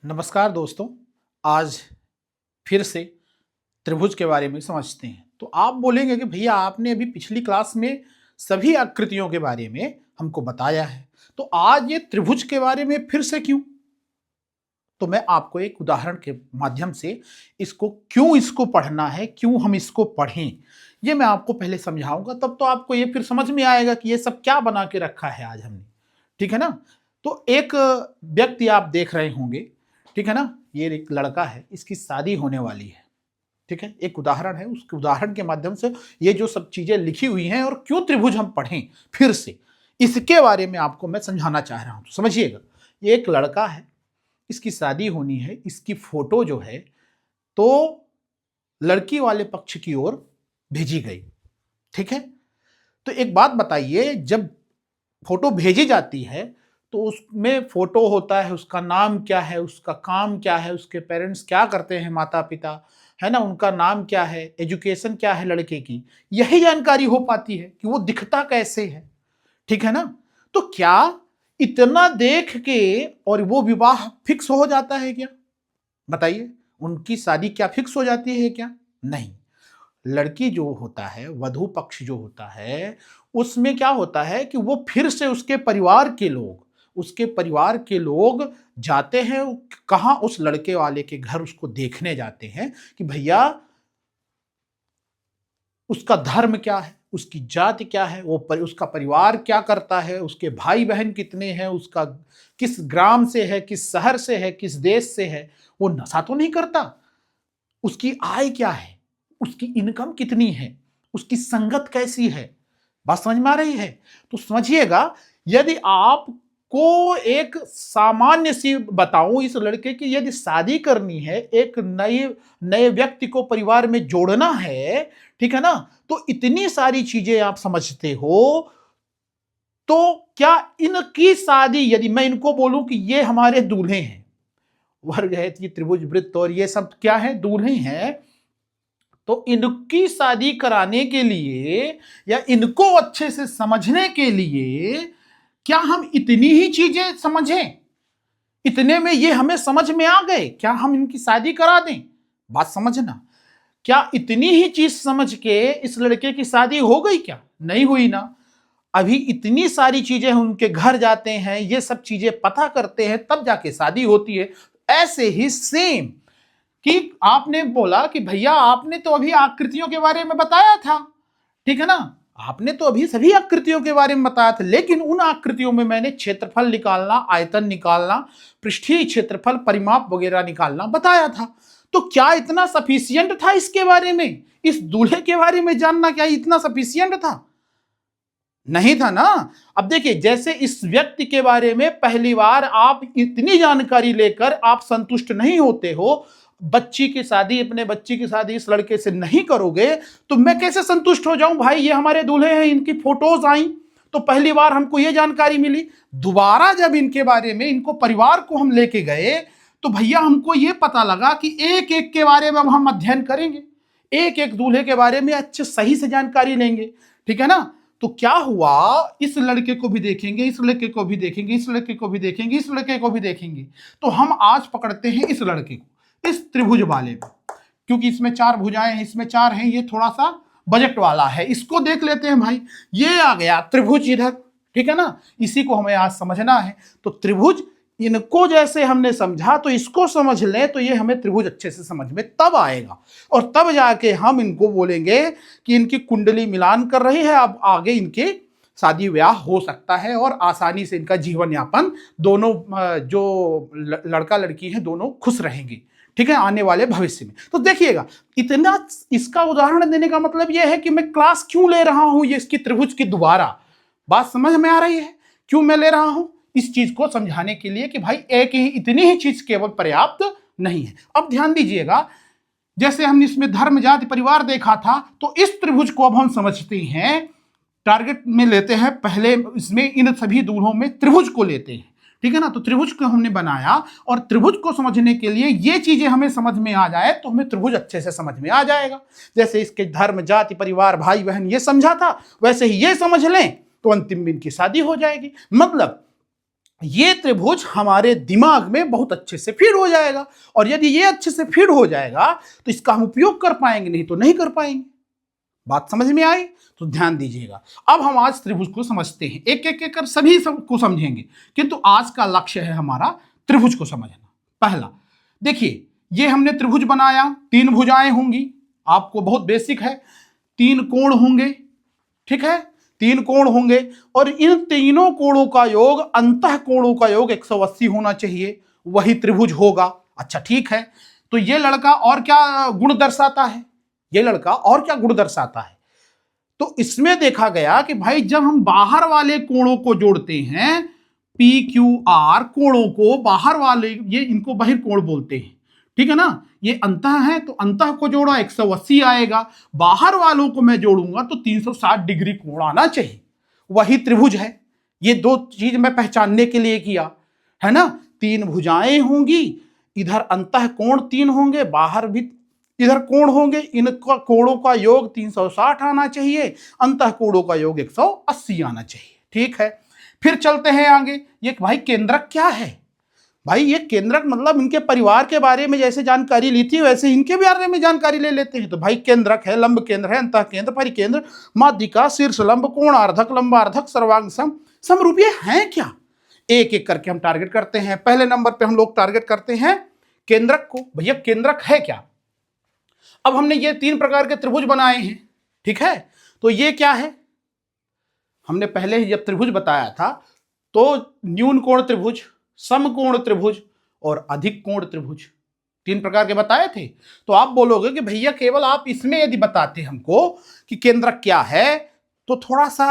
नमस्कार दोस्तों। आज फिर से त्रिभुज के बारे में समझते हैं। तो आप बोलेंगे कि भैया आपने अभी पिछली क्लास में सभी आकृतियों के बारे में हमको बताया है, तो आज ये त्रिभुज के बारे में फिर से क्यों? तो मैं आपको एक उदाहरण के माध्यम से इसको पढ़ना है, क्यों हम इसको पढ़ें, ये मैं आपको पहले समझाऊंगा, तब तो आपको ये फिर समझ में आएगा कि ये सब क्या बना के रखा है आज हमने। ठीक है ना? तो एक व्यक्ति आप देख रहे होंगे, ठीक है ना? ये एक लड़का है, इसकी शादी होने वाली है। ठीक है, एक उदाहरण है, उसके उदाहरण के माध्यम से ये जो सब चीजें लिखी हुई हैं और क्यों त्रिभुज हम पढ़ें फिर से, इसके बारे में आपको मैं समझाना चाह रहा हूं। तो समझिएगा, ये एक लड़का है, इसकी शादी होनी है, इसकी फोटो जो है तो लड़की वाले पक्ष की ओर भेजी गई। ठीक है, तो एक बात बताइए, जब फोटो भेजी जाती है तो उसमें फोटो होता है, उसका नाम क्या है, उसका काम क्या है, उसके पेरेंट्स क्या करते हैं, माता पिता है ना, उनका नाम क्या है, एजुकेशन क्या है लड़के की, यही जानकारी हो पाती है कि वो दिखता कैसे है। ठीक है ना? तो क्या इतना देख के और वो विवाह फिक्स हो जाता है क्या? बताइए, उनकी शादी क्या फिक्स हो जाती है क्या? नहीं। लड़की जो होता है, वधू पक्ष जो होता है, उसमें क्या होता है कि वो फिर से उसके परिवार के लोग जाते हैं, कहां? उस लड़के वाले के घर उसको देखने जाते हैं कि भैया उसका धर्म क्या है, उसकी जाति क्या है, उसका परिवार क्या करता है, उसके भाई बहन कितने हैं, उसका किस ग्राम से है, किस शहर से है, किस देश से है, वो नशा तो नहीं करता, उसकी आय क्या है, उसकी इनकम कितनी है, उसकी संगत कैसी है। बात समझ में आ रही है? तो समझिएगा, यदि आपको एक सामान्य सी बताऊं, इस लड़के की यदि शादी करनी है, एक नए व्यक्ति को परिवार में जोड़ना है, ठीक है ना, तो इतनी सारी चीजें आप समझते हो, तो क्या इनकी शादी, यदि मैं इनको बोलूं कि ये हमारे दूल्हे हैं, वर्ग है, ये त्रिभुज वृत्त और ये सब क्या है, दूल्हे हैं, तो इनकी शादी कराने के लिए या इनको अच्छे से समझने के लिए क्या हम इतनी ही चीजें समझें? इतने में ये हमें समझ में आ गए, क्या हम इनकी शादी करा दें? बात समझना, क्या इतनी ही चीज समझ के इस लड़के की शादी हो गई क्या? नहीं हुई ना। अभी इतनी सारी चीजें उनके घर जाते हैं, ये सब चीजें पता करते हैं, तब जाके शादी होती है। ऐसे ही सेम कि आपने बोला कि भैया आपने तो अभी आकृतियों के बारे में बताया था, ठीक है ना, आपने तो अभी सभी आकृतियों के बारे में बताया था, लेकिन उन आकृतियों में मैंने क्षेत्रफल निकालना, आयतन निकालना, पृष्ठीय क्षेत्रफल, परिमाप वगैरह निकालना बताया था। तो क्या इतना सफिशियंट था इसके बारे में? इस दूल्हे के बारे में जानना क्या इतना सफिशियंट था? नहीं था ना। अब देखिए, जैसे इस व्यक्ति के बारे में पहली बार आप इतनी जानकारी लेकर आप संतुष्ट नहीं होते हो, अपने बच्ची की शादी इस लड़के से नहीं करोगे, तो मैं कैसे संतुष्ट हो जाऊं? भाई ये हमारे दूल्हे हैं, इनकी फोटोज आई तो पहली बार हमको ये जानकारी मिली, दोबारा जब इनके बारे में, इनको परिवार को हम लेके गए तो भैया हमको ये पता लगा कि एक एक के बारे में अब हम अध्ययन करेंगे, एक एक दूल्हे के बारे में अच्छे सही से जानकारी लेंगे। ठीक है ना? तो क्या हुआ, इस लड़के को भी देखेंगे, इस लड़के को भी देखेंगे, इस लड़के को भी देखेंगे, इस लड़के को भी देखेंगे। तो हम आज पकड़ते हैं इस लड़के को, इस त्रिभुज वाले को, क्योंकि इसमें 4 भुजाएं हैं, इसमें 4 हैं, ये थोड़ा सा बजट वाला है, इसको देख लेते हैं भाई। ये आ गया त्रिभुज इधर, ठीक है ना, इसी को हमें आज समझना है। तो त्रिभुज, इनको जैसे हमने समझा तो इसको समझ लें, तो ये हमें त्रिभुज अच्छे से समझ में तब आएगा, और तब जाके हम इनको बोलेंगे कि इनकी कुंडली मिलान कर रही है, अब आगे इनके शादी ब्याह हो सकता है और आसानी से इनका जीवन यापन, दोनों जो लड़का लड़की है दोनों खुश रहेंगे, ठीक है, आने वाले भविष्य में। तो देखिएगा, इतना इसका उदाहरण देने का मतलब यह है कि मैं क्लास क्यों ले रहा हूं, ये इसकी त्रिभुज की दोबारा। बात समझ में आ रही है क्यों मैं ले रहा हूं? इस चीज को समझाने के लिए कि भाई एक ही, इतनी ही चीज केवल पर्याप्त नहीं है। अब ध्यान दीजिएगा, जैसे हमने इसमें धर्म जाति परिवार देखा था, तो इस त्रिभुज को अब हम समझते हैं, टारगेट में लेते हैं, पहले इसमें इन सभी दूल्हों में त्रिभुज को लेते हैं, ठीक है ना। तो त्रिभुज को हमने बनाया, और त्रिभुज को समझने के लिए ये चीजें हमें समझ में आ जाए तो हमें त्रिभुज अच्छे से समझ में आ जाएगा। जैसे इसके धर्म जाति परिवार भाई बहन ये समझा था, वैसे ही ये समझ लें तो अंतिम में इनकी शादी हो जाएगी। मतलब ये त्रिभुज हमारे दिमाग में बहुत अच्छे से फिट हो जाएगा, और यदि ये अच्छे से फिट हो जाएगा तो इसका हम उपयोग कर पाएंगे, नहीं तो नहीं कर पाएंगे। बात समझ में आई? तो ध्यान दीजिएगा। अब हम आज त्रिभुज को समझते हैं, एक एक कर सभी को समझेंगे, किंतु आज का लक्ष्य है हमारा त्रिभुज को समझना। पहला देखिए, ये हमने त्रिभुज बनाया, 3 भुजाएं होंगी, आपको बहुत बेसिक है, 3 कोण होंगे, ठीक है, 3 कोण होंगे, और इन तीनों कोणों का योग, अंतः कोणों का योग 180 होना चाहिए, वही त्रिभुज होगा। अच्छा ठीक है, तो ये लड़का और क्या गुण दर्शाता है, ये लड़का और क्या गुण दर्शाता है? तो इसमें देखा गया कि भाई जब हम बाहर वाले कोणों को जोड़ते हैं, पी क्यू आर कोणों को, बाहर वाले, ये इनको बहिर्कोण बोलते हैं, ठीक है ना, ये अंतः है, तो अंतः को जोड़ा 180 आएगा, बाहर वालों को मैं जोड़ूंगा तो 360 डिग्री कोण आना चाहिए, वही त्रिभुज है। ये 2 चीज मैं पहचानने के लिए किया है ना, 3 भुजाएं होंगी, इधर अंतः कोण 3 होंगे, बाहर भी इधर कोण होंगे, इनका कोणों का योग 360 आना चाहिए, अंतः कोणों का योग 180 आना चाहिए, ठीक है। फिर चलते हैं आगे, ये भाई केंद्रक क्या है? भाई ये केंद्रक मतलब इनके परिवार के बारे में जैसे जानकारी ली थी वैसे इनके बारे में जानकारी ले लेते हैं। तो भाई केंद्रक है, लंब केंद्र है, अंतः केंद्र, परिकेंद्र, माध्यिका, शीर्ष लंब, कोणार्धक, लंबार्धक, सर्वांग सम, समरूप, ये हैं क्या? एक एक करके हम टारगेट करते हैं। पहले नंबर पे हम लोग टारगेट करते हैं केंद्रक को। भैया केंद्रक है क्या? अब हमने ये 3 प्रकार के त्रिभुज बनाए हैं, ठीक है, तो ये क्या है? हमने पहले ही जब त्रिभुज बताया था तो न्यून कोण त्रिभुज, समकोण त्रिभुज और अधिक कोण त्रिभुज, 3 प्रकार के बताए थे। तो आप बोलोगे कि भैया केवल आप इसमें यदि बताते हमको कि केंद्रक क्या है तो थोड़ा सा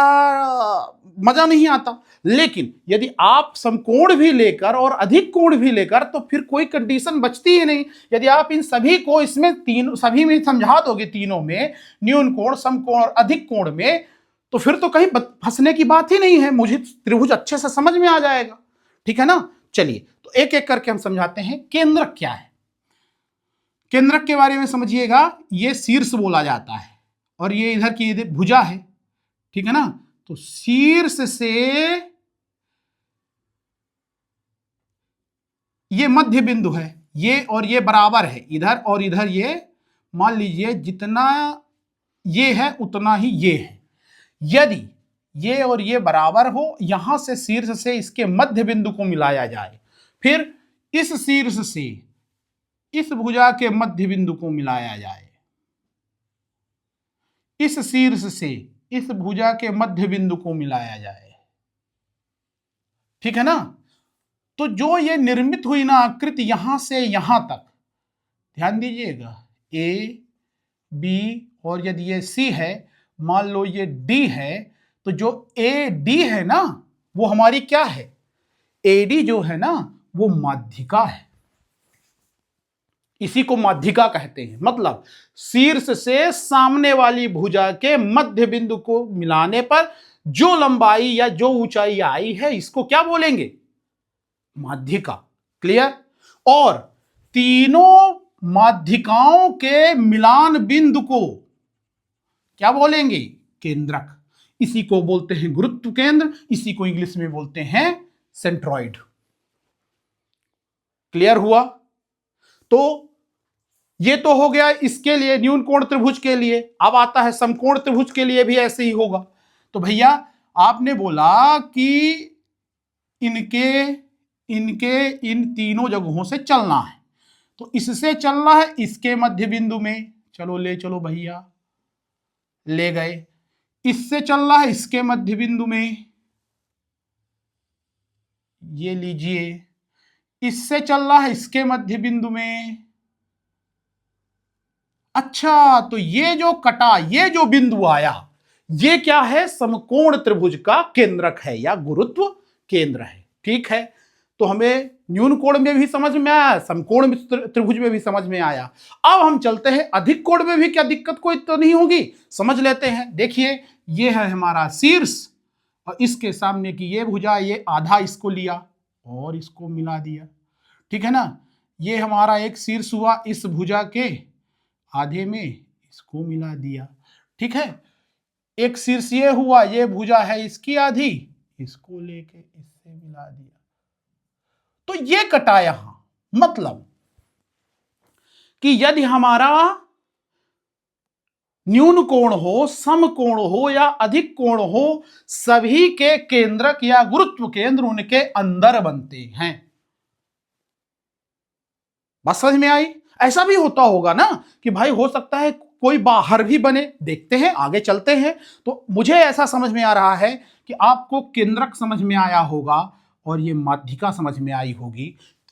मजा नहीं आता, लेकिन यदि आप समकोण भी लेकर और अधिक कोण भी लेकर तो फिर कोई कंडीशन बचती ही नहीं। यदि आप इन सभी को इसमें सभी में समझा दोगे, तीनों में, न्यून कोण, समकोण और अधिक कोण में, तो फिर तो कहीं फंसने की बात ही नहीं है, मुझे त्रिभुज अच्छे से समझ में आ जाएगा, ठीक है ना। चलिए तो एक एक करके हम समझाते हैं केंद्रक क्या है। केंद्रक के बारे में समझिएगा, ये शीर्ष बोला जाता है और ये इधर की भुजा है, ठीक है ना। तो शीर्ष से ये मध्य बिंदु है, ये और ये बराबर है, इधर और इधर ये मान लीजिए जितना ये है उतना ही ये है। यदि ये और ये बराबर हो, यहां से शीर्ष से इसके मध्य बिंदु को मिलाया जाए, फिर इस शीर्ष से इस भुजा के मध्य बिंदु को मिलाया जाए, इस शीर्ष से इस भुजा के मध्य बिंदु को मिलाया जाए, ठीक है ना। तो जो ये निर्मित हुई ना आकृति यहां से यहां तक, ध्यान दीजिएगा, ए बी और यदि ये सी है, मान लो ये डी है, तो जो ए डी है ना वो हमारी क्या है? एडी जो है ना वो माध्यिका है, इसी को माध्यिका कहते हैं। मतलब शीर्ष से सामने वाली भुजा के मध्य बिंदु को मिलाने पर जो लंबाई या जो ऊंचाई आई है इसको क्या बोलेंगे? माध्यिका। क्लियर? और तीनों माध्यिकाओं के मिलान बिंदु को क्या बोलेंगे? केंद्रक। इसी को बोलते हैं गुरुत्व केंद्र, इसी को इंग्लिश में बोलते हैं सेंट्रॉइड। क्लियर हुआ? तो ये तो हो गया इसके लिए, न्यून कोण त्रिभुज के लिए। अब आता है समकोण त्रिभुज के लिए भी ऐसे ही होगा। तो भैया आपने बोला कि इनके इन तीनों जगहों से चलना है, तो इससे चलना है इसके मध्य बिंदु में, चलो ले चलो भैया, ले गए। इससे चलना है इसके मध्य बिंदु में, ये लीजिए। इससे चलना है इसके मध्य बिंदु में। अच्छा, तो ये जो कटा, ये जो बिंदु आया, ये क्या है? समकोण त्रिभुज का केंद्रक है या गुरुत्व केंद्र है, ठीक है। तो हमें न्यून कोण में भी समझ में आया, समकोण त्रिभुज में भी समझ में आया। अब हम चलते हैं अधिक कोण में भी, क्या दिक्कत कोई तो नहीं होगी, समझ लेते हैं। देखिए ये है हमारा शीर्ष और इसके सामने की ये भुजा, ये आधा इसको लिया और इसको मिला दिया, ठीक है ना। ये हमारा एक शीर्ष हुआ, इस भुजा के आधे में इसको मिला दिया, ठीक है। एक शीर्ष ये हुआ, ये भुजा है इसकी आधी, इसको लेके इससे मिला दिया, तो ये कटा यहां, मतलब कि यदि हमारा न्यून कोण हो, सम कोण हो या अधिक कोण हो, सभी के केंद्रक या गुरुत्व केंद्र उनके अंदर बनते हैं। बात समझ में आई? ऐसा भी होता होगा ना कि भाई हो सकता है कोई बाहर भी बने, देखते हैं, आगे चलते हैं। तो मुझे ऐसा समझ में आ रहा है कि आपको केंद्रक समझ में आया होगा और ये माध्यिका समझ में आई होगी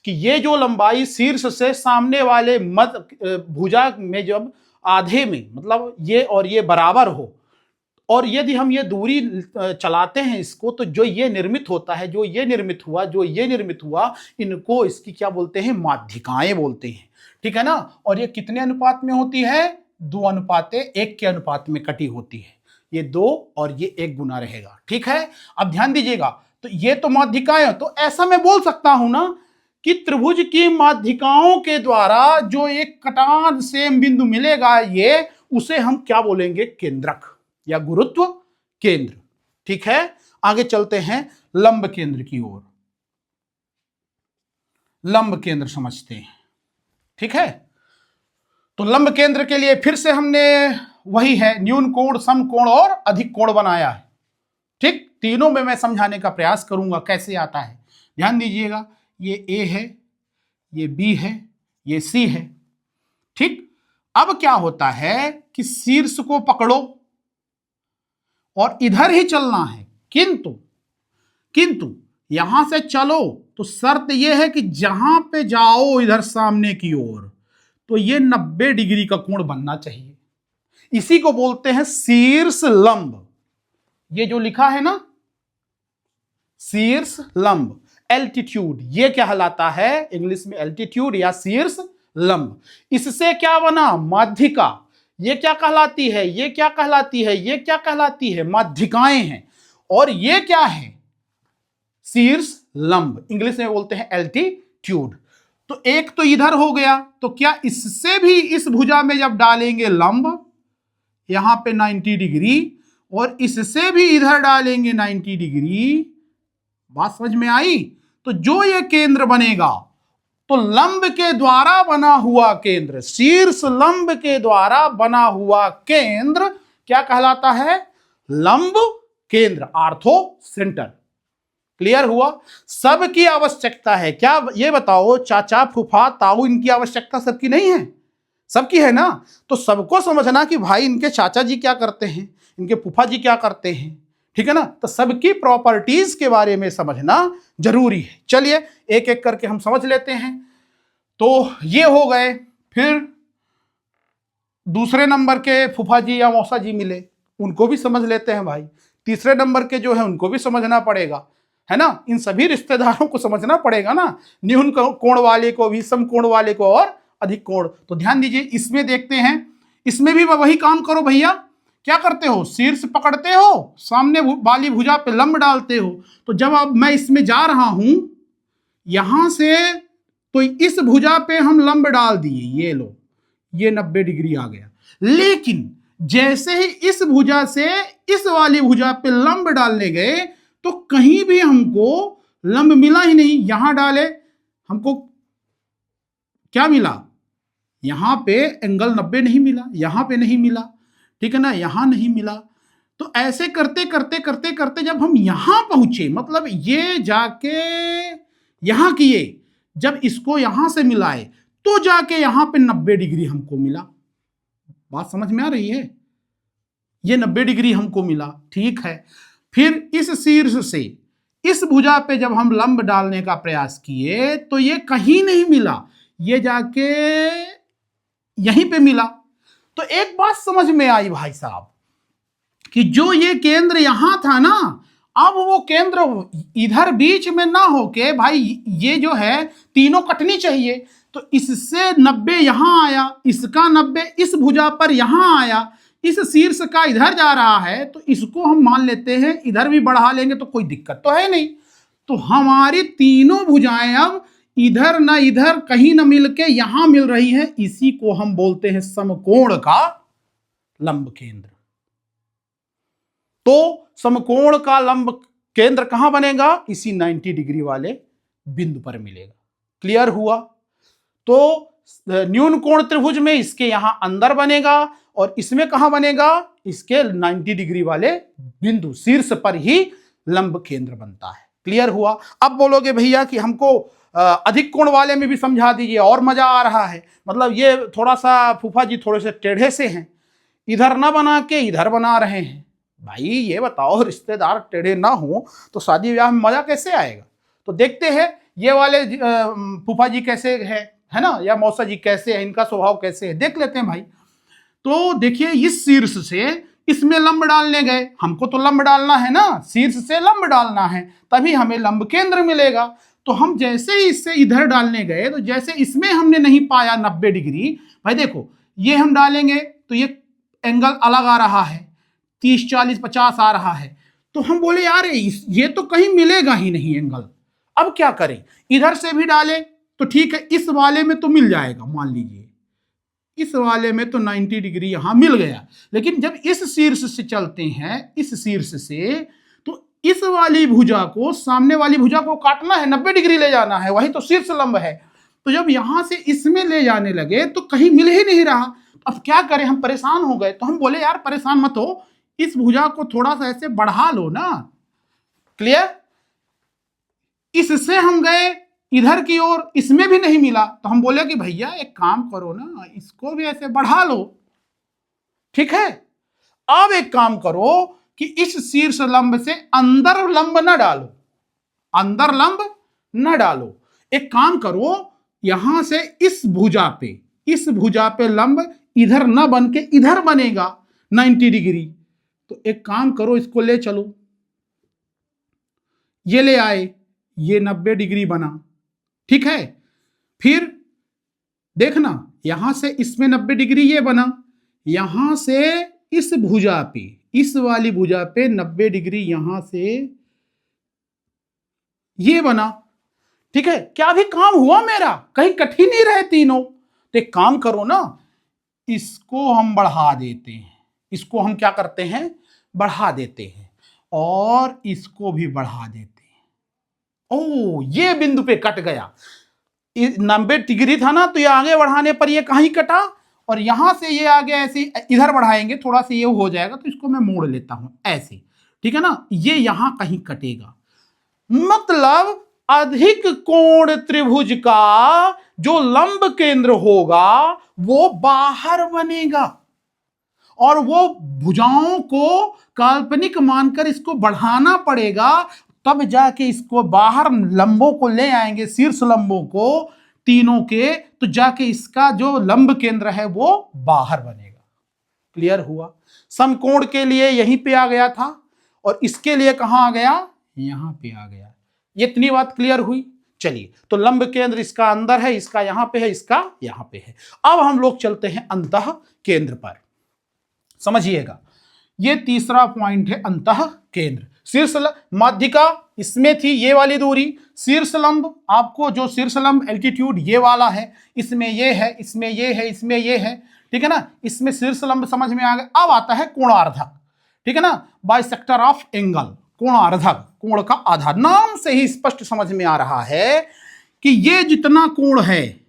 कि ये जो लंबाई शीर्ष से सामने वाले मध्य भुजा में जब आधे में, मतलब ये और ये बराबर हो, और यदि हम ये दूरी चलाते हैं इसको, तो जो ये निर्मित होता है, जो ये निर्मित हुआ, जो ये निर्मित हुआ, इनको इसकी क्या बोलते हैं? माध्यिकाएं बोलते हैं। ठीक है ना? और ये कितने अनुपात में होती है? 2:1 के अनुपात में कटी होती है। ये 2 और ये 1 गुना रहेगा। ठीक है, अब ध्यान दीजिएगा। तो ये तो माध्यिकाएं, तो ऐसा मैं बोल सकता हूं ना कि त्रिभुज की माध्यिकाओं के द्वारा जो एक कटान सेम बिंदु मिलेगा, ये उसे हम क्या बोलेंगे? केंद्रक या गुरुत्व केंद्र। ठीक है, आगे चलते हैं लंब केंद्र की ओर। लंब केंद्र समझते हैं। ठीक है, तो लंब केंद्र के लिए फिर से हमने वही है, न्यून कोण, सम कोण और अधिक कोण बनाया है। ठीक, तीनों में मैं समझाने का प्रयास करूंगा कैसे आता है। ध्यान दीजिएगा, ये ए है, ये बी है, ये सी है। ठीक, अब क्या होता है कि शीर्ष को पकड़ो और इधर ही चलना है, किंतु यहां से चलो तो शर्त यह है कि जहां पे जाओ इधर सामने की ओर, तो ये 90 डिग्री का कोण बनना चाहिए। इसी को बोलते हैं शीर्ष लंब। ये जो लिखा है ना, शीर्ष लंब, एल्टीट्यूड, ये क्या कहलाता है इंग्लिश में? एल्टीट्यूड या शीर्ष लंब। इससे क्या बना? माध्यिका। ये क्या कहलाती है? ये क्या कहलाती है? ये क्या कहलाती है? माध्यिकाएं हैं। और ये क्या है? शीर्ष लंब, इंग्लिश में बोलते हैं एल्टीट्यूड। तो एक तो इधर हो गया, तो क्या इससे भी इस भुजा में जब डालेंगे लंब, यहां पे 90 डिग्री, और इससे भी इधर डालेंगे 90 डिग्री, बात समझ में आई? तो जो ये केंद्र बनेगा, तो लंब के द्वारा बना हुआ केंद्र, शीर्ष लंब के द्वारा बना हुआ केंद्र क्या कहलाता है? लंब केंद्र, आर्थो सेंटर। क्लियर हुआ? सबकी आवश्यकता है क्या? ये बताओ, चाचा, फूफा, ताऊ, इनकी आवश्यकता सबकी नहीं है? सबकी है ना? तो सबको समझना कि भाई इनके चाचा जी क्या करते हैं, इनके फूफा जी क्या करते हैं। ठीक है ना? तो सबकी प्रॉपर्टीज के बारे में समझना जरूरी है। चलिए एक एक करके हम समझ लेते हैं। तो ये हो गए। फिर दूसरे नंबर के फूफा जी या मौसा जी मिले, उनको भी समझ लेते हैं भाई। तीसरे नंबर के जो है उनको भी समझना पड़ेगा, है ना? इन सभी रिश्तेदारों को समझना पड़ेगा ना, न्यून कोण वाले को भी, सम कोण वाले को और अधिक कोण। तो ध्यान दीजिए, इसमें देखते हैं, इसमें भी वही काम करो भैया। क्या करते हो? शीर्ष पकड़ते हो, सामने वाली भुजा पे लंब डालते हो। तो जब अब मैं इसमें जा रहा हूं यहां से, तो इस भुजा पे हम लंब डाल दिए, ये लो, ये 90 डिग्री आ गया। लेकिन जैसे ही इस भुजा से इस वाली भुजा पे लंब डालने गए, तो कहीं भी हमको लंब मिला ही नहीं। यहां डाले, हमको क्या मिला? यहां पे एंगल 90 नहीं मिला, यहां पे नहीं मिला, ठीक है ना, यहां नहीं मिला। तो ऐसे करते करते करते करते जब हम यहां पहुंचे, मतलब ये जाके यहां किए, जब इसको यहां से मिलाए, तो जाके यहां पे 90 डिग्री हमको मिला। बात समझ में आ रही है? ये 90 डिग्री हमको मिला। ठीक है, फिर इस शीर्ष से इस भुजा पे जब हम लंब डालने का प्रयास किए, तो ये कहीं नहीं मिला, ये जाके यहीं पे मिला। तो एक बात समझ में आई भाई साहब, कि जो ये केंद्र यहां था ना, अब वो केंद्र इधर बीच में ना होके भाई, ये जो है तीनों कटनी चाहिए। तो इससे 90 यहां आया, इसका 90 इस भुजा पर यहां आया, इस शीर्ष का इधर जा रहा है, तो इसको हम मान लेते हैं इधर भी बढ़ा लेंगे तो कोई दिक्कत तो है नहीं। तो हमारी तीनों भुजाएं अब इधर ना इधर कहीं ना मिलके यहां मिल रही हैं। इसी को हम बोलते हैं समकोण का लंब केंद्र। तो समकोण का लंब केंद्र कहां बनेगा? इसी 90 डिग्री वाले बिंदु पर मिलेगा। क्लियर हुआ? तो न्यून कोण त्रिभुज में इसके यहां अंदर बनेगा और इसमें कहां बनेगा? इसके 90 डिग्री वाले बिंदु शीर्ष पर ही लंब केंद्र बनता है। क्लियर हुआ? अब बोलोगे भैया कि हमको अधिक कोण वाले में भी समझा दीजिए, और मजा आ रहा है। मतलब ये थोड़ा सा फूफा जी थोड़े से टेढ़े से हैं, इधर ना बना के इधर बना रहे हैं। भाई ये बताओ, रिश्तेदार टेढ़े ना हो तो शादी ब्याह में मजा कैसे आएगा? तो देखते हैं ये वाले फूफा जी कैसे है ना, या मौसा जी कैसे है, इनका स्वभाव कैसे है, देख लेते हैं भाई। तो देखिए, इस शीर्ष से इसमें लंब डालने गए, हमको तो लंब डालना है ना, शीर्ष से लंब डालना है, तभी हमें लंब केंद्र मिलेगा। तो हम जैसे ही इससे इधर डालने गए, तो जैसे इसमें हमने नहीं पाया 90 डिग्री, भाई देखो ये हम डालेंगे तो ये एंगल अलग आ रहा है, 30 40 50 आ रहा है। तो हम बोले यार ये तो कहीं मिलेगा ही नहीं एंगल। अब क्या करें? इधर से भी डालें तो ठीक है, इस वाले में तो मिल जाएगा, मान लीजिए इस वाले में तो 90 डिग्री यहां मिल गया। लेकिन जब इस शीर्ष से चलते हैं, इस शीर्ष से, तो इस वाली भुजा को, सामने वाली भुजा को काटना है, 90 डिग्री ले जाना है, वही तो शीर्ष लंब है। तो जब यहां से इसमें ले जाने लगे तो कहीं मिल ही नहीं रहा। अब क्या करें? हम परेशान हो गए। तो हम बोले यार परेशान मत हो, इस भुजा को थोड़ा सा ऐसे बढ़ा लो ना। क्लियर? इससे हम गए इधर की ओर, इसमें भी नहीं मिला, तो हम बोले कि भैया एक काम करो ना, इसको भी ऐसे बढ़ा लो। ठीक है, अब एक काम करो कि इस शीर्ष लंब से अंदर लंब न डालो, अंदर लंब न डालो। एक काम करो, यहां से इस भुजा पे लंब इधर न बन के इधर बनेगा 90 डिग्री। तो एक काम करो, इसको ले चलो, ये ले आए, ये 90 डिग्री बना। ठीक है, फिर देखना यहां से इसमें 90 डिग्री ये बना, यहां से इस भुजा पे, इस वाली भुजा पे 90 डिग्री यहां से ये बना। ठीक है, क्या भी काम हुआ मेरा? कहीं कठिन ही रहे तीनों। तो एक काम करो ना, इसको हम बढ़ा देते हैं, इसको हम क्या करते हैं? बढ़ा देते हैं, और इसको भी बढ़ा देते हैं। ओ, ये बिंदु पे कट गया। 90 डिग्री था ना, तो ये आगे बढ़ाने पर ये कहीं कटा, और यहां से ये आगे ऐसे इधर बढ़ाएंगे, थोड़ा सा ये हो जाएगा, तो इसको मैं मोड़ लेता हूं ऐसे। ठीक है ना, ये यहां कहीं कटेगा। मतलब अधिक कोण त्रिभुज का जो लंब केंद्र होगा वो बाहर बनेगा, और वो भुजाओं को काल्पनिक मानकर इसको बढ़ाना पड़ेगा, तब जाके इसको बाहर लंबों को ले आएंगे, शीर्ष लंबों को तीनों के, तो जाके इसका जो लंब केंद्र है वो बाहर बनेगा। क्लियर हुआ? समकोण के लिए यहीं पे आ गया था, और इसके लिए कहां आ गया? यहां पे आ गया। ये इतनी बात क्लियर हुई? चलिए, तो लंब केंद्र इसका अंदर है, इसका यहां पे है, इसका यहां पे है। अब हम लोग चलते हैं अंतः केंद्र पर। समझिएगा, ये तीसरा पॉइंट है, अंतः केंद्र। शीर्ष माध्यिका इसमें थी, ये वाली दूरी। शीर्ष लंब, आपको जो शीर्ष लंब एल्टीट्यूड ये वाला है, इसमें ये है, इसमें ये है, इसमें ये है। ठीक है ना, इसमें शीर्ष लंब समझ में आ गया। अब आता है कोणार्धक। ठीक है ना, बाइसेक्टर ऑफ एंगल, कोणार्धक, कोण का आधार। नाम से ही स्पष्ट समझ में आ रहा है कि ये जितना कोण है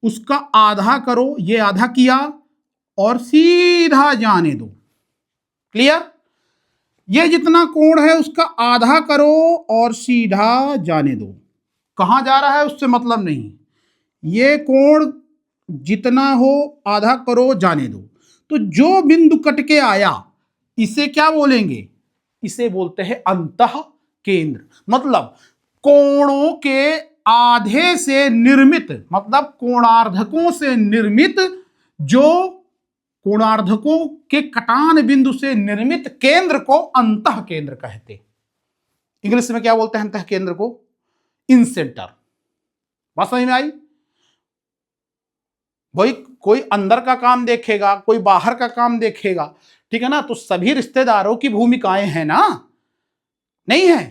उसका आधा करो, ये आधा किया और सीधा जाने दो। क्लियर? ये जितना कोण है उसका आधा करो और सीधा जाने दो। कहां जा रहा है उससे मतलब नहीं, ये कोण जितना हो आधा करो, जाने दो। तो जो बिंदु कट के आया इसे क्या बोलेंगे? इसे बोलते हैं अंतः केंद्र। मतलब कोणों के आधे से निर्मित, मतलब कोणार्धकों से निर्मित, जो कोणार्धकों के कटान बिंदु से निर्मित केंद्र को अंतः केंद्र कहते। इंग्लिश में क्या बोलते हैं अंतः केंद्र को? इन सेंटर। बात समझ में आई? भाई कोई अंदर का काम देखेगा, कोई बाहर का काम देखेगा। ठीक है ना, तो सभी रिश्तेदारों की भूमिकाएं हैं ना, नहीं है?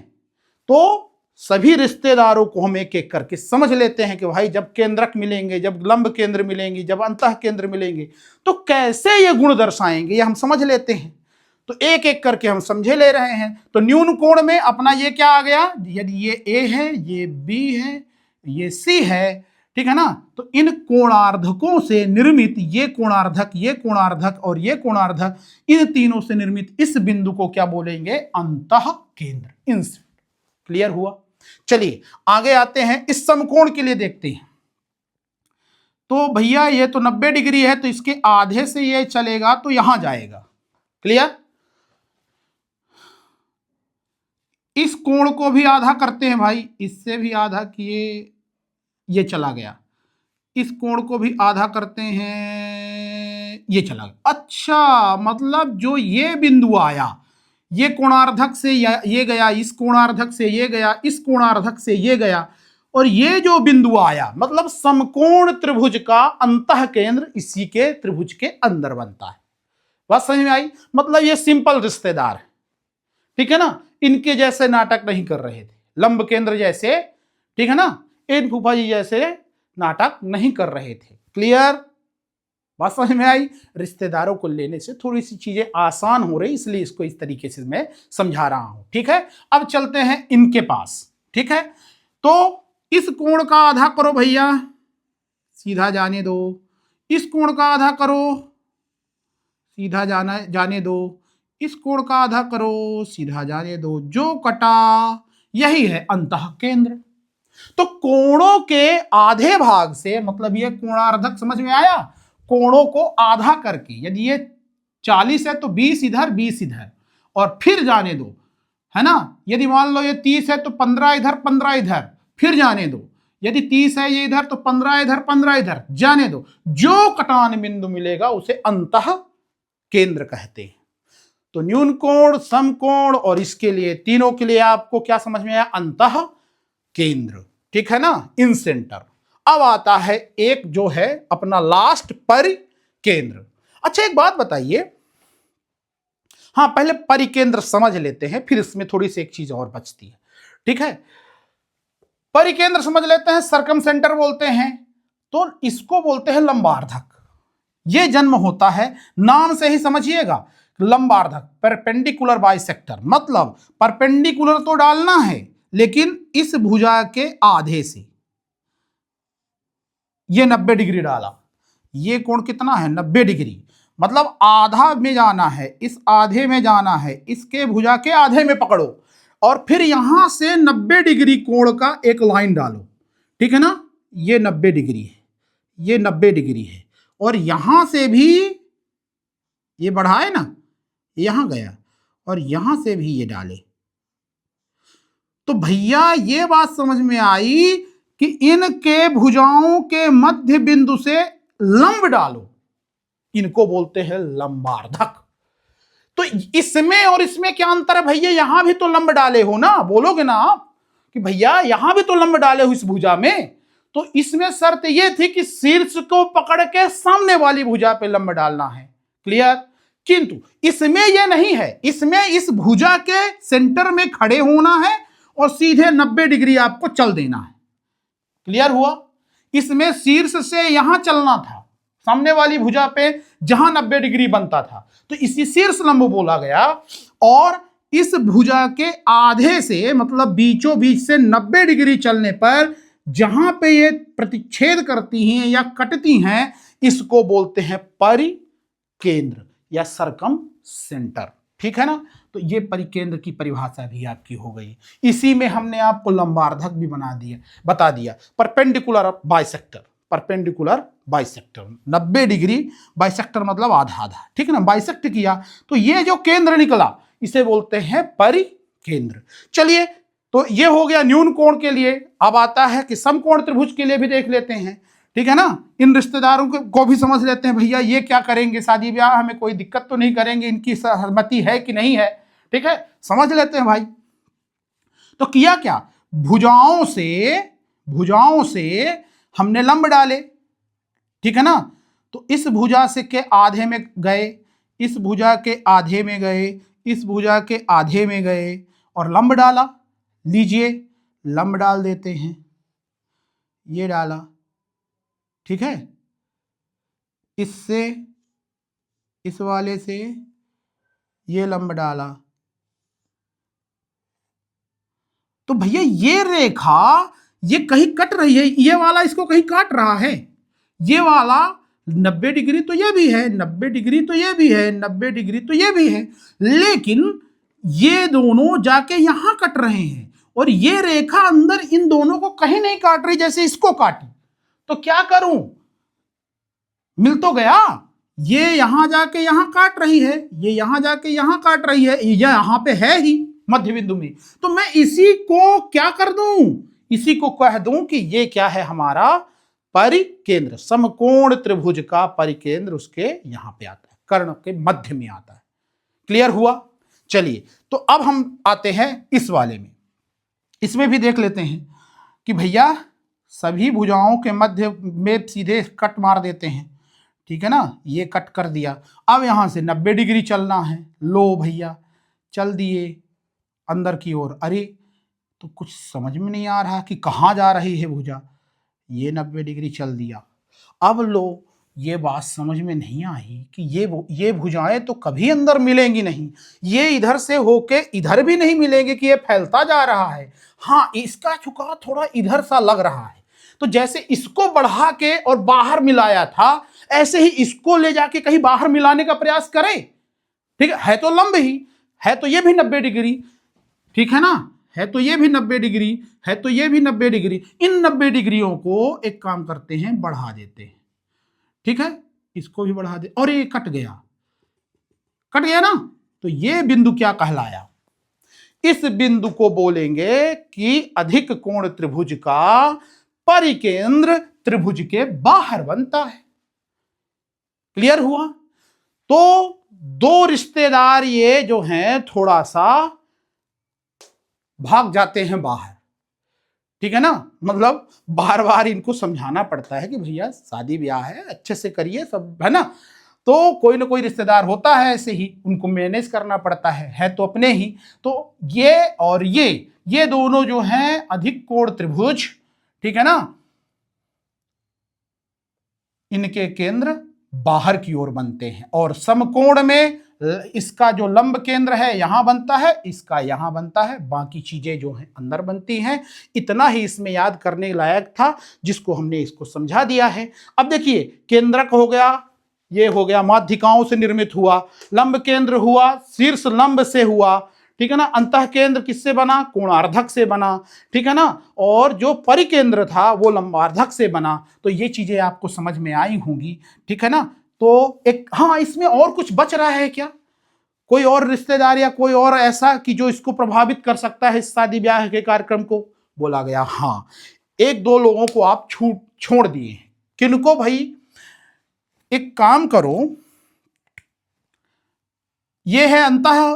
तो सभी रिश्तेदारों को हम एक एक करके समझ लेते हैं कि भाई जब केंद्रक मिलेंगे, जब लंब केंद्र मिलेंगे, जब अंतः केंद्र मिलेंगे, तो कैसे ये गुण दर्शाएंगे, ये हम समझ लेते हैं। तो एक एक करके हम समझे ले रहे हैं। तो न्यून कोण में अपना ये क्या आ गया, यदि ये ए है, ये बी है, ये सी है, ठीक है ना, तो इन कोणार्धकों से निर्मित ये कोणार्धक और ये कोणार्धक, इन तीनों से निर्मित इस बिंदु को क्या बोलेंगे, अंतः केंद्र, इंसिडेंट। क्लियर हुआ। चलिए आगे आते हैं, इस समकोण के लिए देखते हैं। तो भैया ये तो 90 डिग्री है, तो इसके आधे से ये चलेगा तो यहां जाएगा। क्लियर। इस कोण को भी आधा करते हैं भाई, इससे भी आधा किए, ये चला गया। इस कोण को भी आधा करते हैं, ये चला गया। अच्छा, मतलब जो ये बिंदु आया, ये कोणार्धक से ये गया, इस कोणार्धक से ये गया, इस कोणार्धक से ये गया, और ये जो बिंदु आया, मतलब समकोण त्रिभुज का अंतः केंद्र इसी के त्रिभुज के अंदर बनता है। बात समझ में आई। मतलब ये सिंपल रिश्तेदार है, ठीक है ना, इनके जैसे नाटक नहीं कर रहे थे, लंब केंद्र जैसे, ठीक है ना, इन फूफा जी जैसे नाटक नहीं कर रहे थे। क्लियर। बात समझ में आई। रिश्तेदारों को लेने से थोड़ी सी चीजें आसान हो रही, इसलिए इसको इस तरीके से मैं समझा रहा हूं। ठीक है, अब चलते हैं इनके पास। ठीक है, तो इस कोण का आधा करो भैया, सीधा जाने दो। इस कोण का आधा करो, सीधा जाने दो। इस कोण का आधा करो, सीधा जाने दो। जो कटा यही है अंतः केंद्र। तो कोणों के आधे भाग से, मतलब ये कोणार्धक समझ में आया, कोणों को आधा करके, यदि ये 40 है तो 20 इधर 20 इधर, और फिर जाने दो, है ना। यदि मान लो ये 30 है तो 15 इधर 15 इधर, फिर जाने दो। यदि 30 है ये इधर तो 15 इधर 15 इधर, जाने दो। जो कटान बिंदु मिलेगा उसे अंतः केंद्र कहते हैं। तो न्यून कोण, समकोण और इसके लिए, तीनों के लिए आपको क्या समझ में आया, अंतः केंद्र। ठीक है ना, इन सेंटर। अब आता है एक जो है अपना लास्ट परिकेंद्र। अच्छा एक बात बताइए, हाँ पहले परिकेंद्र समझ लेते हैं, फिर इसमें थोड़ी सी एक चीज और बचती है। ठीक है, परिकेंद्र समझ लेते हैं, सरकम सेंटर बोलते हैं। तो इसको बोलते हैं लंबार्धक। ये जन्म होता है, नाम से ही समझिएगा, लंबार्धक, परपेंडिकुलर बाइसेक्टर। मतलब परपेंडिकुलर तो डालना है, लेकिन इस भुजा के आधे से। ये 90 डिग्री डाला, ये कोण कितना है, 90 डिग्री। मतलब आधा में जाना है, इस आधे में जाना है, इसके भुजा के आधे में पकड़ो, और फिर यहां से 90 डिग्री कोण का एक लाइन डालो। ठीक है ना, ये 90 डिग्री है, ये 90 डिग्री है, और यहां से भी ये बढ़ाए ना, यहां गया, और यहां से भी ये डाले। तो भैया ये बात समझ में आई कि इनके भुजाओं के मध्य बिंदु से लंब डालो, इनको बोलते हैं लंबार्धक। तो इसमें और इसमें क्या अंतर है भैया, यहां भी तो लंब डाले हो ना, बोलोगे ना आप कि भैया यहां भी तो लंब डाले हो इस भुजा में। तो इसमें शर्त यह थी कि शीर्ष को पकड़ के सामने वाली भुजा पे लंब डालना है। क्लियर। किंतु इसमें यह नहीं है, इसमें इस भुजा के सेंटर में खड़े होना है और सीधे 90 डिग्री आपको चल देना है। क्लियर हुआ। इसमें शीर्ष से यहां चलना था, सामने वाली भुजा पे जहां 90 डिग्री बनता था, तो इसी शीर्ष लंब बोला गया। और इस भुजा के आधे से, मतलब बीचों बीच से 90 डिग्री चलने पर जहां पे ये प्रतिच्छेद करती हैं या कटती हैं, इसको बोलते हैं परिकेंद्र या सरकम सेंटर। ठीक है ना। तो ये परिकेंद्र की परिभाषा भी आपकी हो गई। इसी में हमने आपको लंबार्धक भी बता दिया। Perpendicular bisector, perpendicular bisector 90 degree, bisector मतलब आधा आधा। ठीक है ना, बाइसेक्ट किया तो ये जो केंद्र निकला इसे बोलते हैं परिकेंद्र। चलिए, तो ये हो गया न्यून कोण के लिए। अब आता है कि समकोण त्रिभुज के लिए भी देख लेते हैं। ठीक है ना, इन रिश्तेदारों को भी समझ लेते हैं, भैया ये क्या करेंगे, शादी ब्याह हमें कोई दिक्कत तो नहीं करेंगे, इनकी सहमति है कि नहीं है। ठीक है, समझ लेते हैं भाई। तो किया क्या, भुजाओं से हमने लंब डाले। ठीक है ना, तो इस भुजा से के आधे में गए, इस भुजा के आधे में गए, इस भुजा के आधे में गए, और लंब डाला। लीजिए लंब डाल देते हैं, ये डाला। ठीक है, इससे, इस वाले से ये लंब डाला, तो भैया ये रेखा ये कहीं कट रही है, ये वाला इसको कहीं काट रहा है, ये वाला 90 डिग्री तो ये भी है, 90 डिग्री तो ये भी है, 90 डिग्री तो ये भी है, लेकिन ये दोनों जाके यहां कट रहे हैं और ये रेखा अंदर इन दोनों को कहीं नहीं काट रही जैसे इसको काटी। तो क्या करूं, मिल तो गया, ये यहां जाके यहां काट रही है, ये यहां जाके यहां काट रही है, ये यहां पे है ही मध्य बिंदु में, तो मैं इसी को क्या कर दूं, इसी को कह दूं कि ये क्या है, हमारा परिकेंद्र, समकोण त्रिभुज का परिकेंद्र उसके यहां पे आता है, कर्ण के मध्य में आता है। क्लियर हुआ? चलिए, तो अब हम आते हैं इस वाले में, इसमें भी देख लेते हैं कि भैया सभी भुजाओं के मध्य में सीधे कट मार देते हैं, ठीक है ना, ये कट कर दिया। अब यहां से 90 डिग्री चलना है, लो भैया चल दिए अंदर की ओर। अरे तो कुछ समझ में नहीं आ रहा कि कहाँ जा रही है भुजा, ये 90 डिग्री चल दिया। अब लो, ये बात समझ में नहीं आई कि ये भुजाएं तो कभी अंदर मिलेंगी नहीं, ये इधर से होके इधर भी नहीं मिलेंगे कि ये फैलता जा रहा है। हाँ, इसका झुकाव थोड़ा इधर सा लग रहा है, तो जैसे इसको बढ़ा के और बाहर मिलाया था, ऐसे ही इसको ले जाके कहीं बाहर मिलाने का प्रयास करें। ठीक है तो लंब ही है, तो ये भी 90 डिग्री, ठीक है ना, है तो ये भी 90 डिग्री, है तो ये भी 90 डिग्री। इन 90 डिग्रियों को एक काम करते हैं, बढ़ा देते हैं, ठीक है, इसको भी बढ़ा दे, और ये कट गया, कट गया ना, तो ये बिंदु क्या कहलाया, इस बिंदु को बोलेंगे कि अधिक कोण त्रिभुज का परिकेंद्र त्रिभुज के बाहर बनता है। क्लियर हुआ? तो दो रिश्तेदार ये जो हैं थोड़ा सा भाग जाते हैं बाहर, ठीक है ना, मतलब बार बार इनको समझाना पड़ता है कि भैया शादी ब्याह है, अच्छे से करिए सब, है ना, तो कोई ना कोई रिश्तेदार होता है, ऐसे ही उनको मैनेज करना पड़ता है तो अपने ही। तो ये और ये दोनों जो हैं अधिक कोण त्रिभुज, ठीक है ना, इनके केंद्र बाहर की ओर बनते हैं, और समकोण में इसका जो लंब केंद्र है यहां बनता है, इसका यहां बनता है, बाकी चीजें जो हैं अंदर बनती हैं। इतना ही इसमें याद करने लायक था, जिसको हमने इसको समझा दिया है। अब देखिए, केंद्रक हो गया, ये हो गया माध्यिकाओं से निर्मित हुआ, लंब केंद्र हुआ शीर्ष लंब से हुआ, ठीक है ना, अंतः केंद्र किससे बना, कोणार्धक से बना, ठीक है ना, और जो परिकेंद्र था वो लंबार्धक से बना। तो ये चीजें आपको समझ में आई होंगी, ठीक है ना। तो एक, हाँ, इसमें और कुछ बच रहा है क्या, कोई और रिश्तेदार या कोई और ऐसा कि जो इसको प्रभावित कर सकता है इस शादी ब्याह के कार्यक्रम को? बोला गया हाँ, एक दो लोगों को आप छोड़ दिए हैं। किनको भाई? एक काम करो, ये है अंतः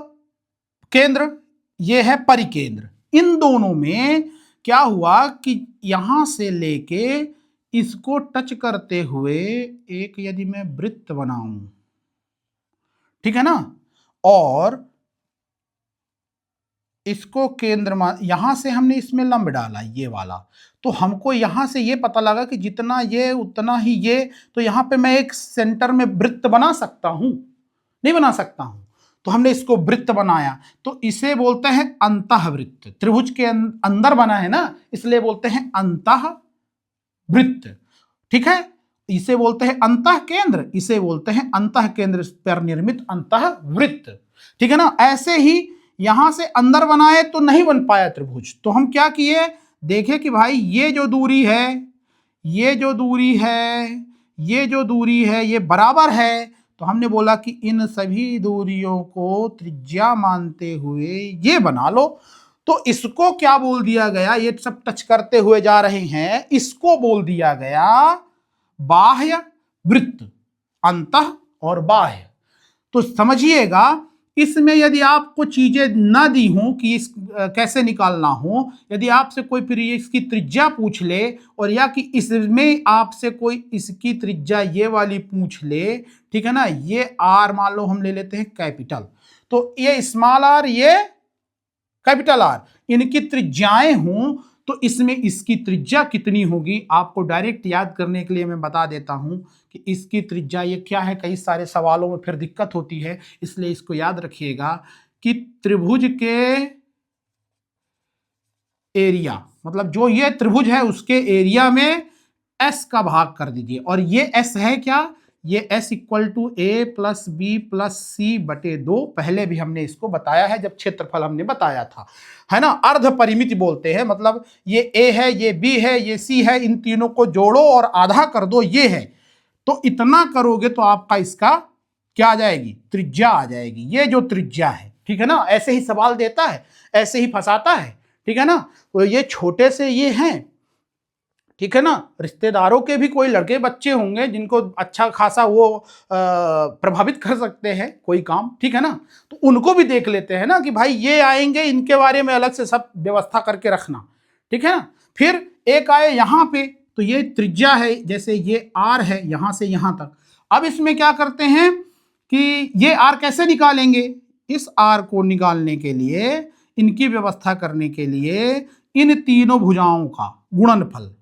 केंद्र, ये है परिकेंद्र, इन दोनों में क्या हुआ कि यहां से लेके इसको टच करते हुए एक यदि मैं वृत्त बनाऊं, ठीक है ना, और इसको केंद्र मान, यहां से हमने इसमें लंब डाला ये वाला, तो हमको यहां से ये पता लगा कि जितना ये उतना ही ये, तो यहां पे मैं एक सेंटर में वृत्त बना सकता हूं? नहीं बना सकता हूं, तो हमने इसको वृत्त बनाया, तो इसे बोलते हैं अंतःवृत्त। त्रिभुज के अंदर बना है ना, इसलिए बोलते हैं अंतःवृत्त, ठीक है। इसे बोलते हैं अंतः केंद्र, इसे बोलते हैं अंतः केंद्र पर निर्मित अंतःवृत्त, ठीक है ना। ऐसे ही यहां से अंदर बनाए तो नहीं बन पाया त्रिभुज, तो हम क्या किए, देखे कि भाई ये जो दूरी है, ये जो दूरी है, ये जो दूरी है, ये बराबर है, तो हमने बोला कि इन सभी दूरियों को त्रिज्या मानते हुए ये बना लो। तो इसको क्या बोल दिया गया, ये सब टच करते हुए जा रहे हैं, इसको बोल दिया गया बाह्य वृत्त, अंतः और बाह्य। तो समझिएगा, इसमें यदि आपको चीजें ना दी हो कि इस कैसे निकालना हो, यदि आपसे कोई इसकी त्रिज्या पूछ ले, और या कि इसमें आपसे कोई इसकी त्रिज्या ये वाली पूछ ले, ठीक है ना, ये आर मान लो हम ले लेते हैं कैपिटल, तो ये स्मॉल आर, ये कैपिटल आर, इनकी त्रिज्याएं हों, तो इसमें इसकी त्रिज्या कितनी होगी आपको डायरेक्ट याद करने के लिए मैं बता देता हूं कि इसकी त्रिज्या ये क्या है। कई सारे सवालों में फिर दिक्कत होती है, इसलिए इसको याद रखिएगा कि त्रिभुज के एरिया, मतलब जो ये त्रिभुज है उसके एरिया में एस का भाग कर दीजिए। और ये एस है क्या, ये S equal to A plus B plus C बटे 2। पहले भी हमने इसको बताया है जब क्षेत्रफल हमने बताया था, है ना। अर्ध परिमिति बोलते हैं, मतलब ये ए है, ये बी है, ये सी है, इन तीनों को जोड़ो और आधा कर दो, ये है। तो इतना करोगे तो आपका इसका क्या आ जाएगी, त्रिज्या आ जाएगी। ये जो त्रिज्या है, ठीक है ना, ऐसे ही सवाल देता है, ऐसे ही फंसाता है, ठीक है ना। तो ये छोटे से ये हैं, ठीक है ना। रिश्तेदारों के भी कोई लड़के बच्चे होंगे जिनको अच्छा खासा वो प्रभावित कर सकते हैं कोई काम, ठीक है ना। तो उनको भी देख लेते हैं ना कि भाई ये आएंगे, इनके बारे में अलग से सब व्यवस्था करके रखना, ठीक है ना। फिर एक आए यहाँ पे, तो ये त्रिज्या है, जैसे ये आर है यहां से यहां तक। अब इसमें क्या करते हैं कि ये आर कैसे निकालेंगे, इस आर को निकालने के लिए, इनकी व्यवस्था करने के लिए इन तीनों भुजाओं का गुणनफल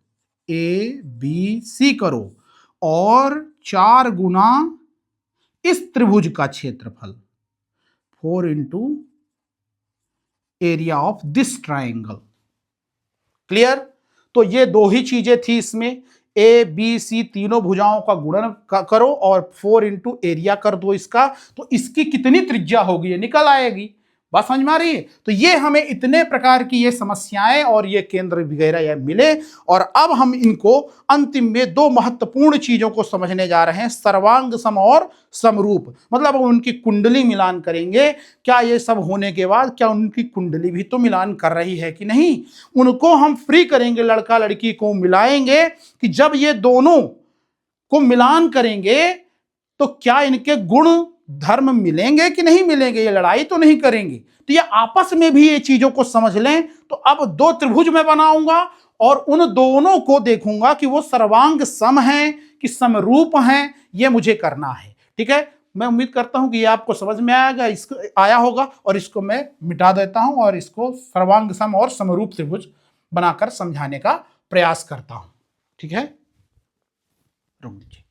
ए बी सी करो और 4 गुना इस त्रिभुज का क्षेत्रफल 4 into area of this triangle. Clear. तो ये दो ही चीजें थी इसमें, ए बी सी तीनों भुजाओं का गुणन करो और 4 इंटू एरिया कर दो इसका, तो इसकी कितनी त्रिज्या होगी ये निकल आएगी। बात समझ में आ रही है। तो ये हमें इतने प्रकार की ये समस्याएं और ये केंद्र वगैरह ये मिले, और अब हम इनको अंतिम में 2 महत्वपूर्ण चीजों को समझने जा रहे हैं, सर्वांग सम और समरूप। मतलब उनकी कुंडली मिलान करेंगे। क्या ये सब होने के बाद क्या उनकी कुंडली भी तो मिलान कर रही है कि नहीं, उनको हम फ्री करेंगे, लड़का लड़की को मिलाएंगे कि जब ये दोनों को मिलान करेंगे तो क्या इनके गुण धर्म मिलेंगे कि नहीं मिलेंगे, ये लड़ाई तो नहीं करेंगे। तो ये आपस में भी ये चीजों को समझ लें। तो अब 2 त्रिभुज मैं बनाऊंगा और उन दोनों को देखूंगा कि वो सर्वांग सम हैं कि समरूप हैं, ये मुझे करना है, ठीक है। मैं उम्मीद करता हूं कि ये आपको समझ में आएगा, इसको आया होगा, और इसको मैं मिटा देता हूं और इसको सर्वांग सम और समरूप त्रिभुज बनाकर समझाने का प्रयास करता हूं, ठीक है। रुक दीजिए।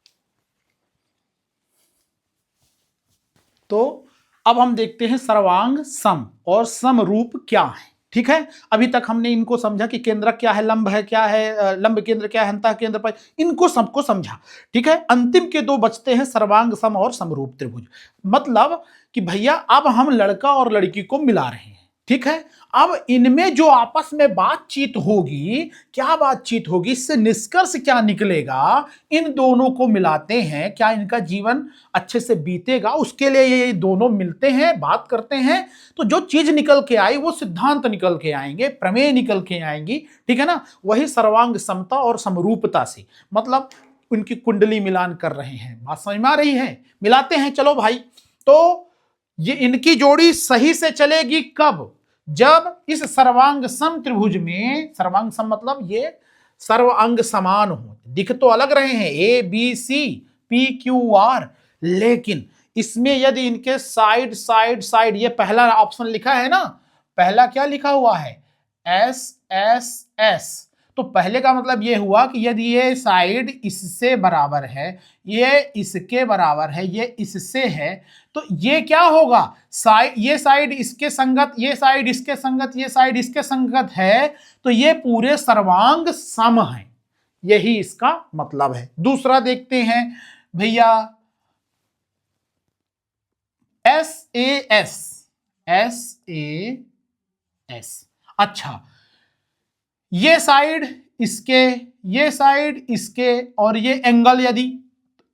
तो अब हम देखते हैं सर्वांग सम और समरूप क्या है, ठीक है। अभी तक हमने इनको समझा कि केंद्रक क्या है, लंब है क्या है, लंब केंद्र क्या है, अंतः केंद्र पर, इनको सबको समझा, ठीक है। अंतिम के 2 बचते हैं, सर्वांग सम और समरूप त्रिभुज। मतलब कि भैया अब हम लड़का और लड़की को मिला रहे हैं, ठीक है। अब इनमें जो आपस में बातचीत होगी, क्या बातचीत होगी, इससे निष्कर्ष क्या निकलेगा, इन दोनों को मिलाते हैं, क्या इनका जीवन अच्छे से बीतेगा, उसके लिए ये दोनों मिलते हैं, बात करते हैं। तो जो चीज निकल के आई वो सिद्धांत निकल के आएंगे, प्रमेय निकल के आएंगी, ठीक है ना। वही सर्वांग समता और समरूपता से, मतलब उनकी कुंडली मिलान कर रहे हैं। बात समझ में आ रही है। मिलाते हैं, चलो भाई। तो ये इनकी जोड़ी सही से चलेगी कब, जब इस सर्वांग सम त्रिभुज में, सर्वांग सम मतलब ये सर्व अंग समान हो, दिख तो अलग रहे हैं A B C P Q R, लेकिन इसमें यदि इनके साइड साइड साइड, ये पहला ऑप्शन लिखा है ना, पहला क्या लिखा हुआ है, एस एस एस। तो पहले का मतलब ये हुआ कि यदि ये साइड इससे बराबर है, ये इसके बराबर है, ये इससे है, तो ये क्या होगा, साइड, ये साइड इसके संगत, ये साइड इसके संगत, ये साइड इसके संगत है, तो ये पूरे सर्वांग सम है। यही इसका मतलब है। दूसरा देखते हैं भैया, S A S, S A S. अच्छा, ये साइड इसके, ये साइड इसके, और ये एंगल यदि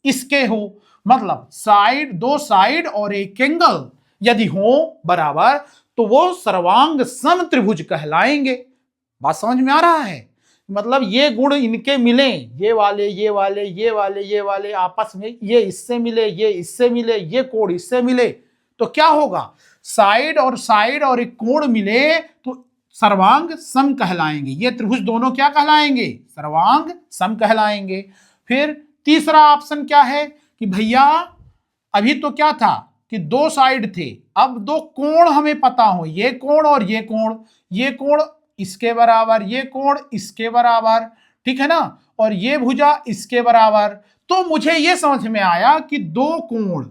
इसके हो, मतलब साइड, 2 साइड और एक एंगल यदि हो बराबर, तो वो सर्वांग सम त्रिभुज कहलाएंगे। बात समझ में आ रहा है। मतलब ये गुण इनके मिले, ये वाले ये वाले ये वाले ये वाले आपस में, ये इससे मिले, ये इससे मिले, ये कोण इससे मिले, तो क्या होगा, साइड और एक कोण मिले तो सर्वांग सम कहलाएंगे। ये त्रिभुज दोनों क्या कहलाएंगे, सर्वांग सम कहलाएंगे। फिर तीसरा ऑप्शन क्या है कि भैया अभी तो क्या था कि 2 साइड थे, अब 2 कोण हमें पता हो, ये कोण और ये कोण, ये कोण इसके बराबर, ये कोण इसके बराबर, ठीक है ना, और ये भुजा इसके बराबर। तो मुझे ये समझ में आया कि दो कोण,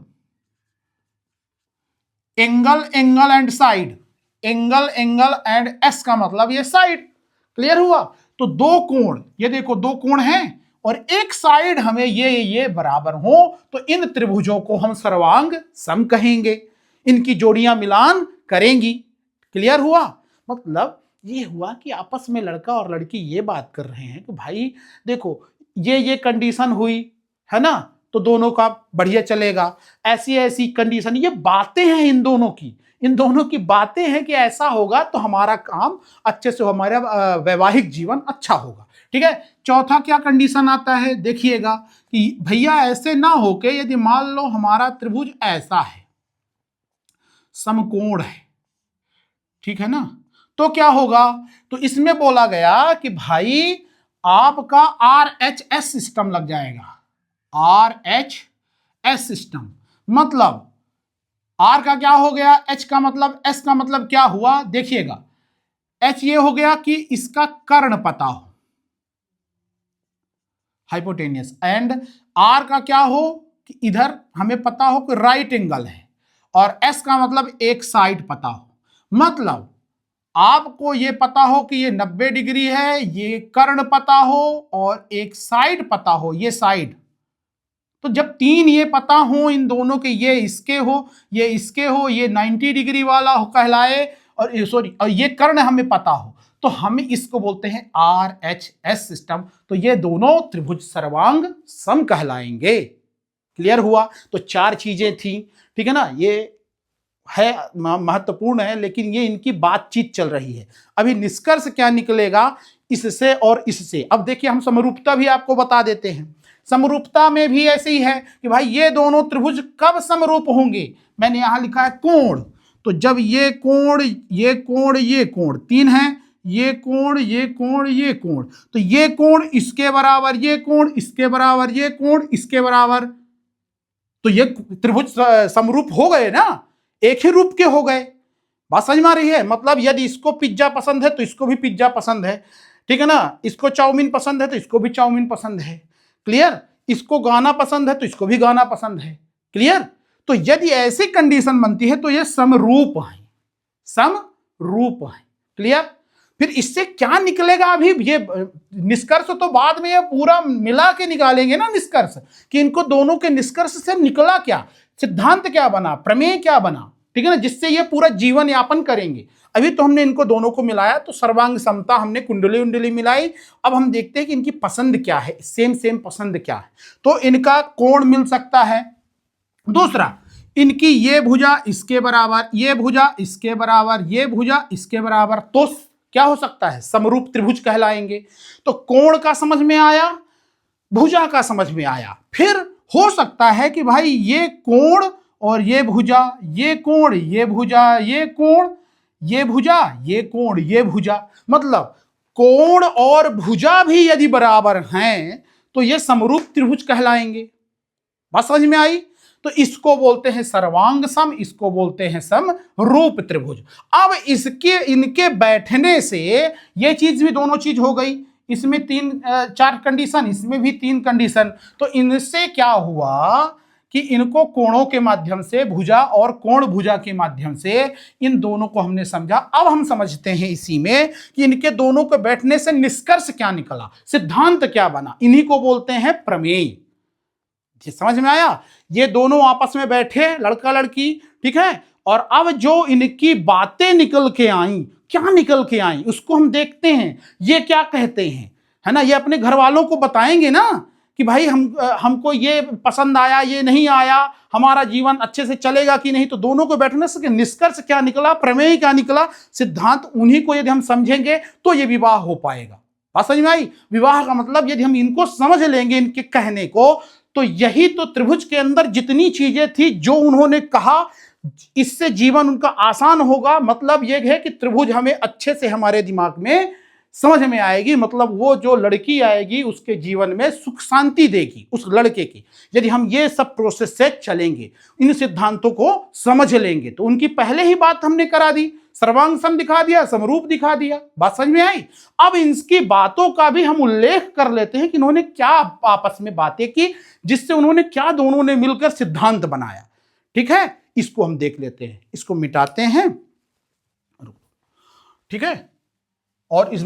angle angle and side, angle angle and S का मतलब ये साइड, क्लियर हुआ। तो दो कोण, ये देखो दो कोण हैं और एक साइड हमें ये बराबर हो, तो इन त्रिभुजों को हम सर्वांग सम कहेंगे, इनकी जोड़ियां मिलान करेंगी, क्लियर हुआ। मतलब ये हुआ कि आपस में लड़का और लड़की ये बात कर रहे हैं कि भाई देखो ये कंडीशन हुई है ना, तो दोनों का बढ़िया चलेगा, ऐसी ऐसी कंडीशन, ये बातें हैं इन दोनों की बातें हैं कि ऐसा होगा तो हमारा काम अच्छे से, हमारा वैवाहिक जीवन अच्छा होगा, ठीक है। चौथा क्या कंडीशन आता है, देखिएगा कि भैया ऐसे ना होके, यदि मान लो हमारा त्रिभुज ऐसा है, समकोण है, ठीक है ना, तो क्या होगा, तो इसमें बोला गया कि भाई आपका RHS सिस्टम लग जाएगा, RHS सिस्टम। मतलब R का क्या हो गया, H का मतलब, S का मतलब क्या हुआ, देखिएगा H ये हो गया कि इसका कर्ण पता हो, हाइपोटेनियस, एंड R का क्या हो कि इधर हमें पता हो कि राइट एंगल है, और S का मतलब एक साइड पता हो। मतलब आपको ये पता हो कि ये 90 डिग्री है, ये कर्ण पता हो और एक साइड पता हो, ये साइड। तो जब तीन ये पता हो इन दोनों के, ये इसके हो, ये इसके हो, ये 90 डिग्री वाला हो कहलाए, और सॉरी, और ये कर्ण हमें पता हो, तो हम इसको बोलते हैं RHS सिस्टम। तो ये दोनों त्रिभुज सर्वांग सम कहलाएंगे, क्लियर हुआ। तो चार चीजें थी, ठीक है ना, ये है महत्वपूर्ण है, लेकिन ये इनकी बातचीत चल रही है। अभी निष्कर्ष क्या निकलेगा इससे और इससे, अब देखिए हम समरूपता भी आपको बता देते हैं। समरूपता में भी ऐसे ही है कि भाई ये दोनों त्रिभुज कब समरूप होंगे, मैंने यहां लिखा है कोण, तो जब ये कोण ये कोण ये कोण तीन है, ये कोण ये कोण ये कोण, तो ये कोण इसके बराबर, ये कोण इसके बराबर, ये कोण इसके बराबर, तो ये त्रिभुज समरूप हो गए ना, एक ही रूप के हो गए। बात समझ में आ रही है। मतलब यदि इसको पिज्जा पसंद है तो इसको भी पिज्जा पसंद है, ठीक है ना, इसको चाउमीन पसंद है तो इसको भी चाउमीन पसंद है, क्लियर। इसको गाना पसंद है तो इसको भी गाना पसंद है, क्लियर। तो यदि ऐसी कंडीशन बनती है तो ये समरूप है, समरूप है, क्लियर। फिर इससे क्या निकलेगा, अभी ये निष्कर्ष तो बाद में ये पूरा मिला के निकालेंगे ना निष्कर्ष, कि इनको दोनों के निष्कर्ष से निकला क्या, सिद्धांत क्या बना, प्रमेय क्या बना, ठीक है ना, जिससे ये पूरा जीवन यापन करेंगे। अभी तो हमने इनको दोनों को मिलाया, तो सर्वांग समता, हमने कुंडली उंडली मिलाई। अब हम देखते हैं कि इनकी पसंद क्या है, सेम पसंद क्या है। तो इनका कोण मिल सकता है। दूसरा, इनकी ये भुजा इसके बराबर, ये भुजा इसके बराबर, ये भुजा इसके बराबर, तो क्या हो सकता है, समरूप त्रिभुज कहलाएंगे। तो कोण का समझ में आया, भुजा का समझ में आया। फिर हो सकता है कि भाई ये कोण और ये भुजा, ये कोण ये भुजा, ये कोण ये भुजा, ये कोण ये भुजा, मतलब कोण और भुजा भी यदि बराबर हैं तो ये समरूप त्रिभुज कहलाएंगे। बात समझ में आई। तो इसको बोलते हैं सर्वांग सम, इसको बोलते हैं समरूप त्रिभुज। अब इसके इनके बैठने से ये चीज भी, दोनों चीज हो गई, इसमें चार कंडीशन, इसमें भी तीन कंडीशन। तो इनसे क्या हुआ कि इनको कोणों के माध्यम से, भुजा और कोण भुजा के माध्यम से इन दोनों को हमने समझा। अब हम समझते हैं इसी में कि इनके दोनों के बैठने से निष्कर्ष क्या निकला, सिद्धांत क्या बना, इन्हीं को बोलते हैं प्रमेय। समझ में आया। ये दोनों आपस में बैठे, लड़का लड़की, ठीक है, और अब जो इनकी बातें निकल के आई, क्या निकल के आई उसको हम देखते हैं। ये क्या कहते हैं, है ना, ये अपने घर वालों को बताएंगे ना कि भाई हमको ये पसंद आया, ये नहीं आया, हमारा जीवन अच्छे से चलेगा कि नहीं। तो दोनों को बैठने से निष्कर्ष क्या निकला, प्रमेय क्या निकला, सिद्धांत, उन्हीं को यदि हम समझेंगे तो ये विवाह हो पाएगा। बात समझ में आई। विवाह का मतलब यदि हम इनको समझ लेंगे, इनके कहने को, तो यही तो त्रिभुज के अंदर जितनी चीजें थी जो उन्होंने कहा, इससे जीवन उनका आसान होगा। मतलब यह है कि त्रिभुज हमें अच्छे से हमारे दिमाग में समझ में आएगी। मतलब वो जो लड़की आएगी उसके जीवन में सुख शांति देगी उस लड़के की, यदि हम ये सब प्रोसेस से चलेंगे, इन सिद्धांतों को समझ लेंगे। तो उनकी पहले ही बात हमने करा दी, सर्वांग दिखा दिया, समरूप दिखा दिया। बात समझ में आई? अब इनकी बातों का भी हम उल्लेख कर लेते हैं कि इन्होंने क्या आपस में बातें की, जिससे उन्होंने क्या दोनों ने मिलकर सिद्धांत बनाया। ठीक है, इसको हम देख लेते हैं, इसको मिटाते हैं। ठीक है, और इस